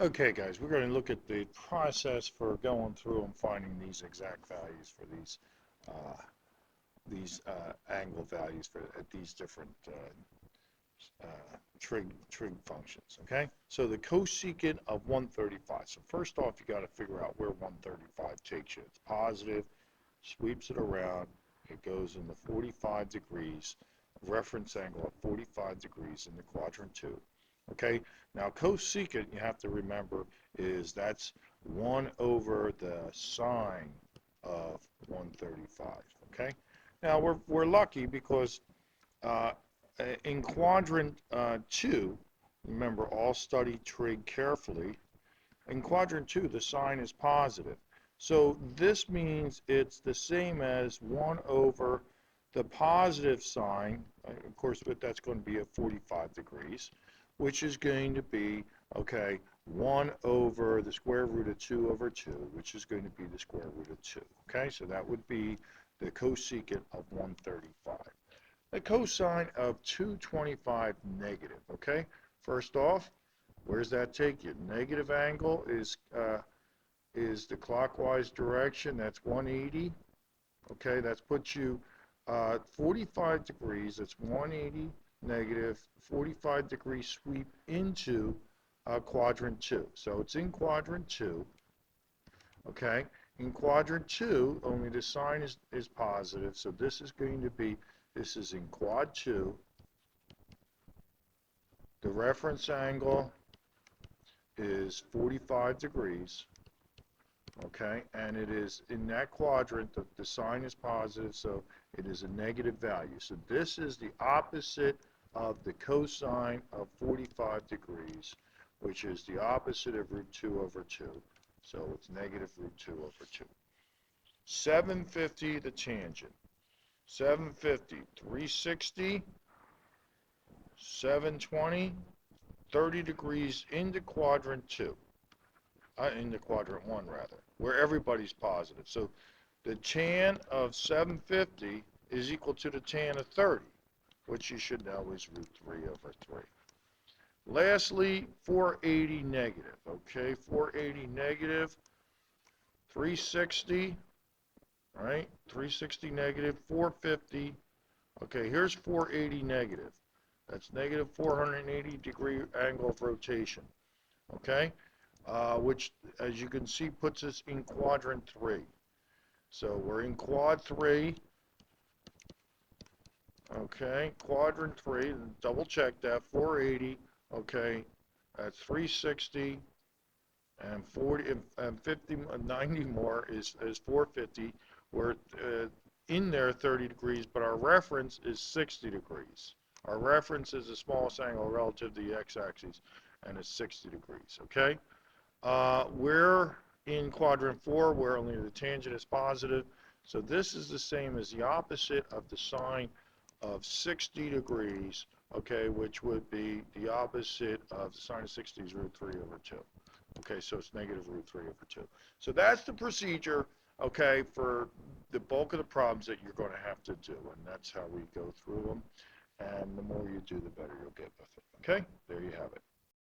Okay, guys, we're going to look at the process for going through and finding these exact values for these angle values for at these different trig functions. Okay, so the cosecant of 135. So first off, you got to figure out where 135 takes you. It's positive, sweeps it around, it goes in the 45 degrees, reference angle of 45 degrees in the quadrant 2. Okay, now cosecant, you have to remember, is that's 1 over the sine of 135. Okay, now we're lucky because uh, in quadrant 2, remember, all study trig carefully. In quadrant 2, the sign is positive. So this means it's the same as 1 over the positive sign, of course, but that's going to be at 45 degrees, which is going to be, okay, 1 over the square root of 2 over 2, which is going to be the square root of 2. Okay, so that would be the cosecant of 135. The cosine of 225 negative, okay? First off, where's that take you? Negative angle is the clockwise direction. That's 180. Okay, that's puts you 45 degrees. That's 180 negative, 45 degree sweep into quadrant 2. So it's in quadrant 2. Okay, in quadrant 2, only the sign is positive. So this is going to be, this is in quad 2. The reference angle is 45 degrees. Okay, and it is in that quadrant, the sign is positive, so it is a negative value. So this is the opposite of the cosine of 45 degrees, which is the opposite of root 2 over 2. So it's negative root 2 over 2. 750, the tangent. 750, 360, 720, 30 degrees into quadrant 2. Into quadrant 1 rather, where everybody's positive. So the tan of 750 is equal to the tan of 30, which you should know is root 3 over 3. Lastly, 480 negative. Okay, 480 negative, 360, right? 360 negative, 450. Okay, here's 480 negative. That's negative 480 degree angle of rotation. Okay? Which, as you can see, puts us in quadrant 3. So we're in quad 3. Okay, quadrant 3. Double check that. 480. Okay, that's 360 and 40 and 50, 90 more is 450. We're in there 30 degrees, but our reference is 60 degrees. Our reference is the smallest angle relative to the x-axis, and it's 60 degrees. Okay. We're in quadrant 4 where only the tangent is positive. So this is the same as the opposite of the sine of 60 degrees, okay, which would be the opposite of the sine of 60 is root 3 over 2. Okay, so it's negative root 3 over 2. So that's the procedure, okay, for the bulk of the problems that you're going to have to do, and that's how we go through them. And the more you do, the better you'll get with it. Okay, there you have it.